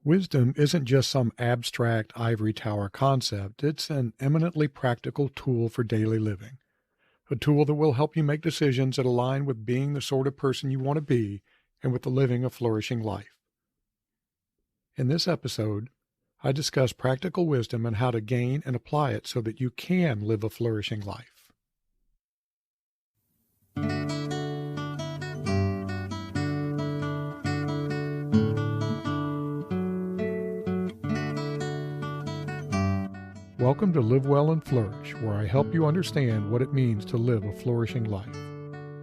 Wisdom isn't just some abstract ivory tower concept, it's an eminently practical tool for daily living. A tool that will help you make decisions that align with being the sort of person you want to be and with the living a flourishing life. In this episode, I discuss practical wisdom and how to gain and apply it so that you can live a flourishing life. Welcome to Live Well and Flourish, where I help you understand what it means to live a flourishing life.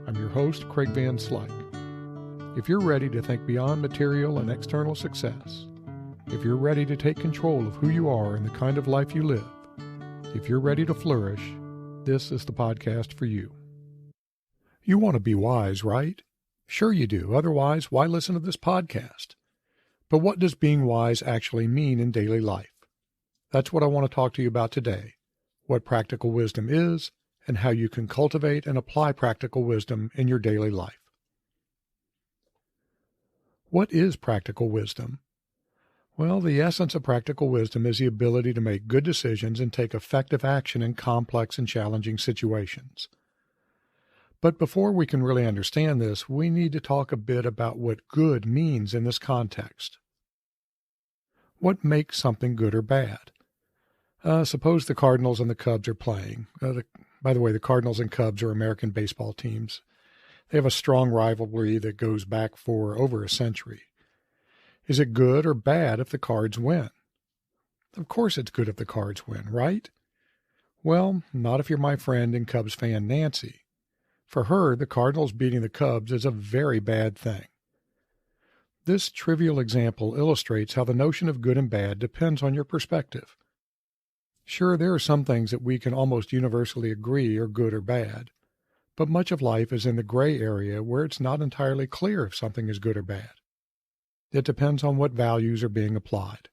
I'm your host, Craig Van Slyke. If you're ready to think beyond material and external success, if you're ready to take control of who you are and the kind of life you live, if you're ready to flourish, this is the podcast for you. You want to be wise, right? Sure you do. Otherwise, why listen to this podcast? But what does being wise actually mean in daily life? That's what I want to talk to you about today, what practical wisdom is, and how you can cultivate and apply practical wisdom in your daily life. What is practical wisdom? Well, the essence of practical wisdom is the ability to make good decisions and take effective action in complex and challenging situations. But before we can really understand this, we need to talk a bit about what good means in this context. What makes something good or bad? Suppose the Cardinals and the Cubs are playing. By the way, the Cardinals and Cubs are American baseball teams. They have a strong rivalry that goes back for over a century. Is it good or bad if the Cards win? Of course it's good if the Cards win, right? Well, not if you're my friend and Cubs fan Nancy. For her, the Cardinals beating the Cubs is a very bad thing. This trivial example illustrates how the notion of good and bad depends on your perspective. Sure, there are some things that we can almost universally agree are good or bad, but much of life is in the gray area where it's not entirely clear if something is good or bad. It depends on what values are being applied.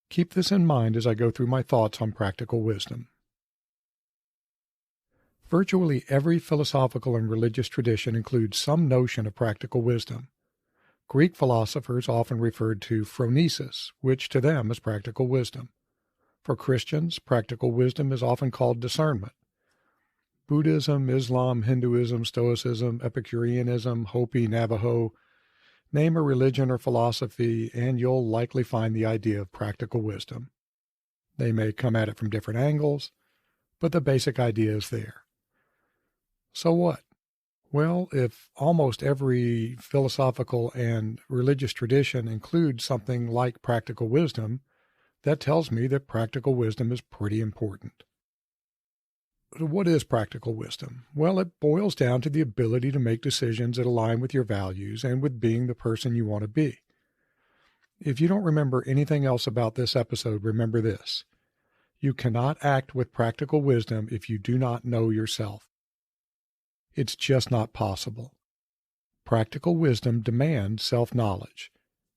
Keep this in mind as I go through my thoughts on practical wisdom. Virtually every philosophical and religious tradition includes some notion of practical wisdom. Greek philosophers often referred to phronesis, which to them is practical wisdom. For Christians, practical wisdom is often called discernment. Buddhism, Islam, Hinduism, Stoicism, Epicureanism, Hopi, Navajo, name a religion or philosophy, and you'll likely find the idea of practical wisdom. They may come at it from different angles, but the basic idea is there. So what? Well, if almost every philosophical and religious tradition includes something like practical wisdom, that tells me that practical wisdom is pretty important. What is practical wisdom? Well, it boils down to the ability to make decisions that align with your values and with being the person you want to be. If you don't remember anything else about this episode, remember this. You cannot act with practical wisdom if you do not know yourself. It's just not possible. Practical wisdom demands self-knowledge.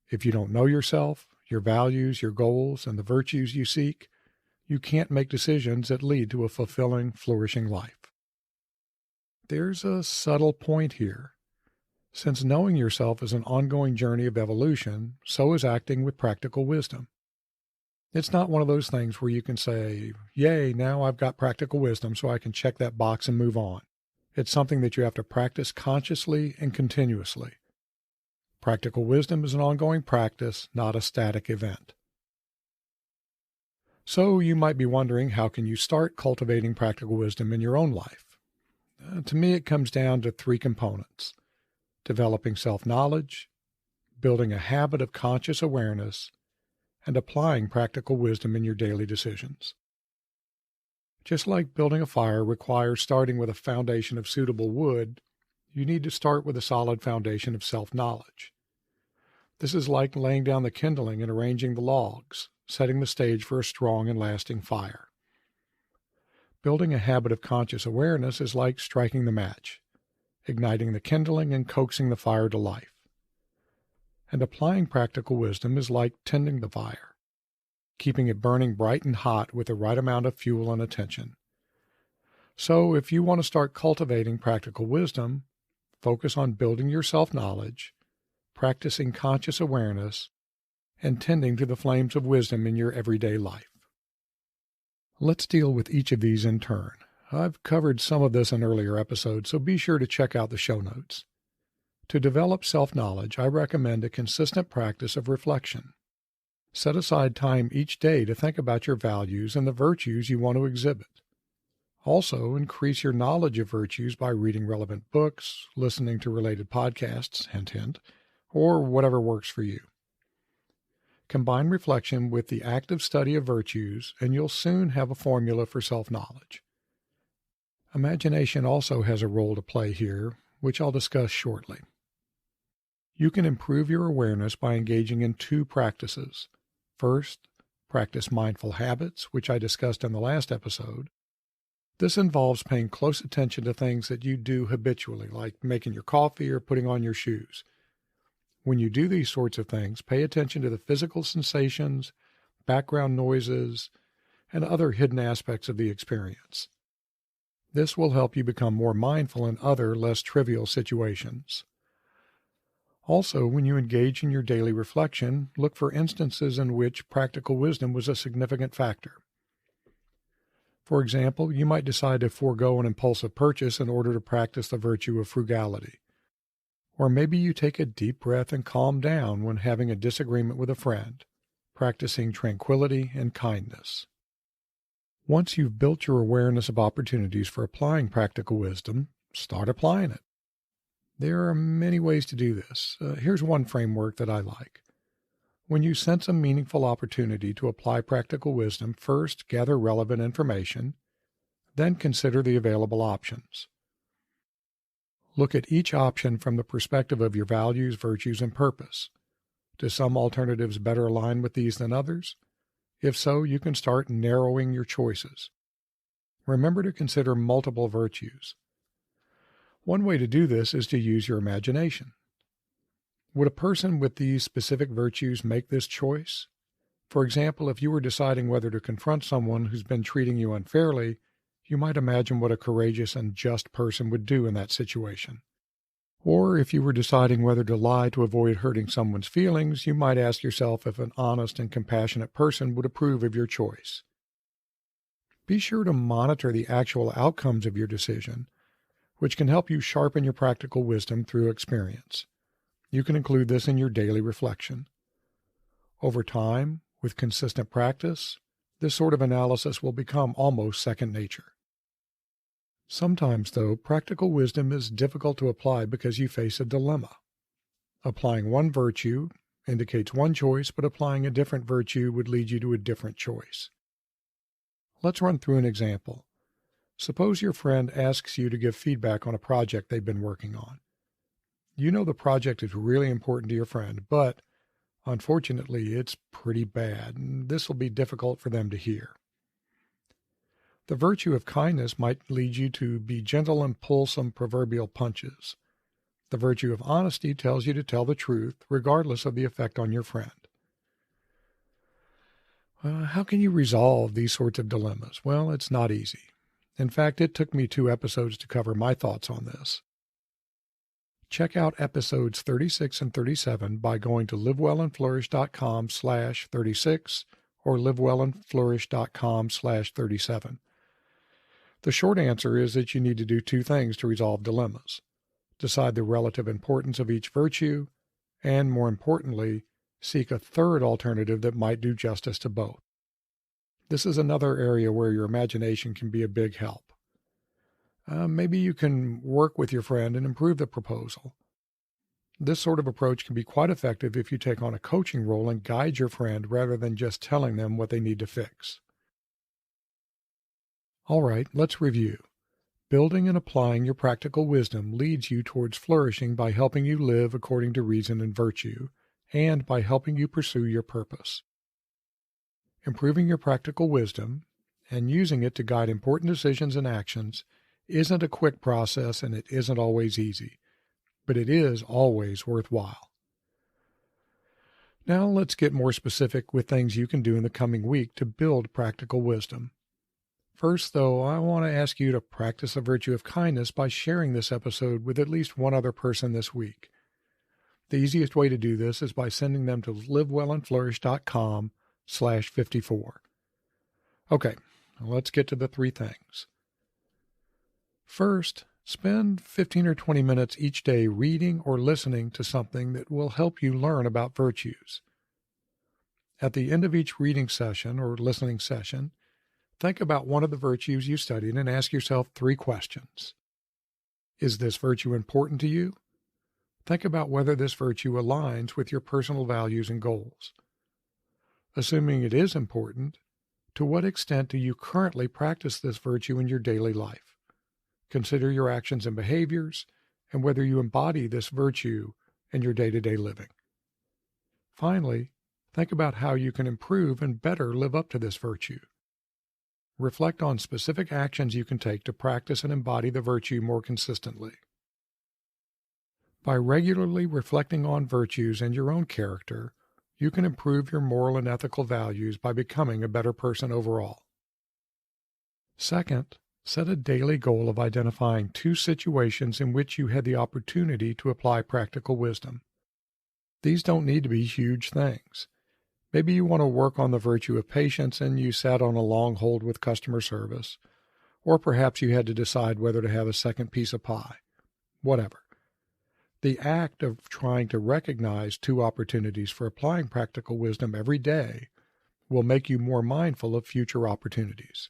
If you don't know yourself, your values, your goals, and the virtues you seek, you can't make decisions that lead to a fulfilling, flourishing life. There's a subtle point here. Since knowing yourself is an ongoing journey of evolution, so is acting with practical wisdom. It's not one of those things where you can say, yay, now I've got practical wisdom so I can check that box and move on. It's something that you have to practice consciously and continuously. Practical wisdom is an ongoing practice, not a static event. So you might be wondering, how can you start cultivating practical wisdom in your own life? To me, it comes down to three components: developing self-knowledge, building a habit of conscious awareness, and applying practical wisdom in your daily decisions. Just like building a fire requires starting with a foundation of suitable wood, you need to start with a solid foundation of self-knowledge. This is like laying down the kindling and arranging the logs, setting the stage for a strong and lasting fire. Building a habit of conscious awareness is like striking the match, igniting the kindling and coaxing the fire to life. And applying practical wisdom is like tending the fire, keeping it burning bright and hot with the right amount of fuel and attention. So if you want to start cultivating practical wisdom, focus on building your self-knowledge, practicing conscious awareness, and tending to the flames of wisdom in your everyday life. Let's deal with each of these in turn. I've covered some of this in earlier episodes, so be sure to check out the show notes. To develop self-knowledge, I recommend a consistent practice of reflection. Set aside time each day to think about your values and the virtues you want to exhibit. Also, increase your knowledge of virtues by reading relevant books, listening to related podcasts, hint, hint, or whatever works for you. Combine reflection with the active study of virtues, and you'll soon have a formula for self-knowledge. Imagination also has a role to play here, which I'll discuss shortly. You can improve your awareness by engaging in two practices. First, practice mindful habits, which I discussed in the last episode. This involves paying close attention to things that you do habitually, like making your coffee or putting on your shoes. When you do these sorts of things, pay attention to the physical sensations, background noises, and other hidden aspects of the experience. This will help you become more mindful in other, less trivial situations. Also, when you engage in your daily reflection, look for instances in which practical wisdom was a significant factor. For example, you might decide to forego an impulsive purchase in order to practice the virtue of frugality. Or maybe you take a deep breath and calm down when having a disagreement with a friend, practicing tranquility and kindness. Once you've built your awareness of opportunities for applying practical wisdom, start applying it. There are many ways to do this. Here's one framework that I like. When you sense a meaningful opportunity to apply practical wisdom, first gather relevant information, then consider the available options. Look at each option from the perspective of your values, virtues, and purpose. Do some alternatives better align with these than others? If so, you can start narrowing your choices. Remember to consider multiple virtues. One way to do this is to use your imagination. Would a person with these specific virtues make this choice? For example, if you were deciding whether to confront someone who's been treating you unfairly, you might imagine what a courageous and just person would do in that situation. Or if you were deciding whether to lie to avoid hurting someone's feelings, you might ask yourself if an honest and compassionate person would approve of your choice. Be sure to monitor the actual outcomes of your decision, which can help you sharpen your practical wisdom through experience. You can include this in your daily reflection. Over time, with consistent practice, this sort of analysis will become almost second nature. Sometimes, though, practical wisdom is difficult to apply because you face a dilemma. Applying one virtue indicates one choice, but applying a different virtue would lead you to a different choice. Let's run through an example. Suppose your friend asks you to give feedback on a project they've been working on. You know the project is really important to your friend, but unfortunately it's pretty bad, and this will be difficult for them to hear. The virtue of kindness might lead you to be gentle and pull some proverbial punches. The virtue of honesty tells you to tell the truth, regardless of the effect on your friend. How can you resolve these sorts of dilemmas? Well, it's not easy. In fact, it took me 2 episodes to cover my thoughts on this. Check out episodes 36 and 37 by going to livewellandflourish.com/36 or livewellandflourish.com/37. The short answer is that you need to do 2 things to resolve dilemmas. Decide the relative importance of each virtue, and more importantly, seek a third alternative that might do justice to both. This is another area where your imagination can be a big help. Maybe you can work with your friend and improve the proposal. This sort of approach can be quite effective if you take on a coaching role and guide your friend rather than just telling them what they need to fix. All right, let's review. Building and applying your practical wisdom leads you towards flourishing by helping you live according to reason and virtue, and by helping you pursue your purpose. Improving your practical wisdom and using it to guide important decisions and actions isn't a quick process, and it isn't always easy, but it is always worthwhile. Now let's get more specific with things you can do in the coming week to build practical wisdom. First, though, I want to ask you to practice the virtue of kindness by sharing this episode with at least one other person this week. The easiest way to do this is by sending them to livewellandflourish.com/54. Okay, let's get to the 3 things. First, spend 15 or 20 minutes each day reading or listening to something that will help you learn about virtues. At the end of each reading session or listening session, think about one of the virtues you studied and ask yourself 3 questions. Is this virtue important to you? Think about whether this virtue aligns with your personal values and goals. Assuming it is important, to what extent do you currently practice this virtue in your daily life? Consider your actions and behaviors and whether you embody this virtue in your day-to-day living. Finally, think about how you can improve and better live up to this virtue. Reflect on specific actions you can take to practice and embody the virtue more consistently. By regularly reflecting on virtues and your own character, you can improve your moral and ethical values by becoming a better person overall. Second, set a daily goal of identifying 2 situations in which you had the opportunity to apply practical wisdom. These don't need to be huge things. Maybe you want to work on the virtue of patience and you sat on a long hold with customer service, or perhaps you had to decide whether to have a second piece of pie. Whatever. The act of trying to recognize 2 opportunities for applying practical wisdom every day will make you more mindful of future opportunities.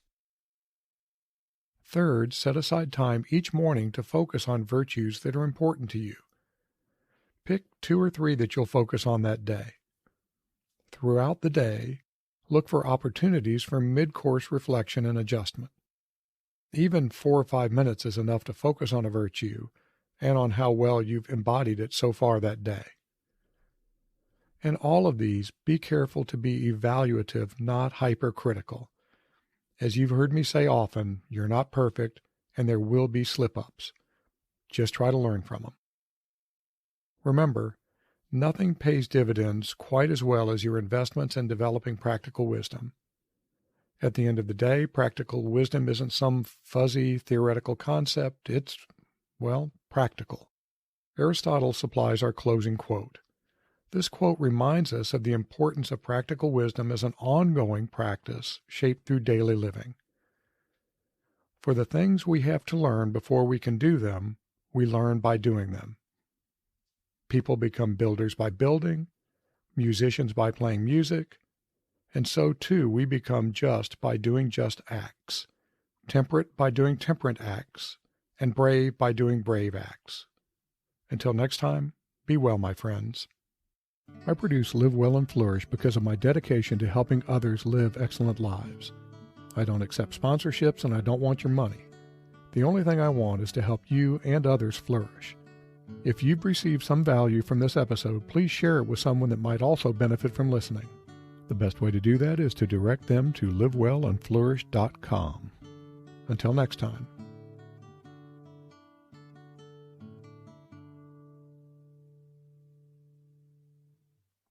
Third, set aside time each morning to focus on virtues that are important to you. Pick 2 or 3 that you'll focus on that day. Throughout the day, look for opportunities for mid-course reflection and adjustment. Even 4 or 5 minutes is enough to focus on a virtue and on how well you've embodied it so far that day. In all of these, be careful to be evaluative, not hypercritical. As you've heard me say often, you're not perfect, and there will be slip-ups. Just try to learn from them. Remember, nothing pays dividends quite as well as your investments in developing practical wisdom. At the end of the day, practical wisdom isn't some fuzzy theoretical concept. It's, practical. Aristotle supplies our closing quote. This quote reminds us of the importance of practical wisdom as an ongoing practice shaped through daily living. For the things we have to learn before we can do them, we learn by doing them. People become builders by building, musicians by playing music, and so too we become just by doing just acts, temperate by doing temperate acts, and brave by doing brave acts. Until next time, be well, my friends. I produce Live Well and Flourish because of my dedication to helping others live excellent lives. I don't accept sponsorships and I don't want your money. The only thing I want is to help you and others flourish. If you've received some value from this episode, please share it with someone that might also benefit from listening. The best way to do that is to direct them to livewellandflourish.com. Until next time.